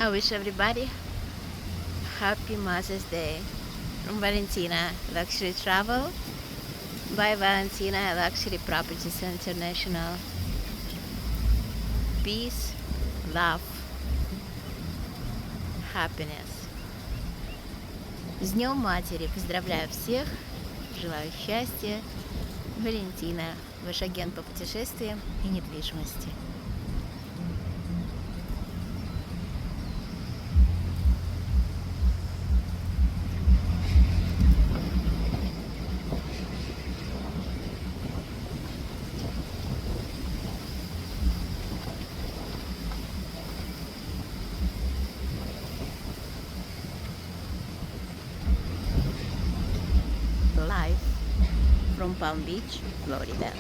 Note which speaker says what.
Speaker 1: I wish everybody happy Mother's Day from Valentina Luxury Travel by Valentina Luxury Properties International. Peace, love, happiness. С Днем Матери! Поздравляю всех, желаю счастья. Валентина, ваш агент по путешествиям и недвижимости. Live from Palm Beach, Florida.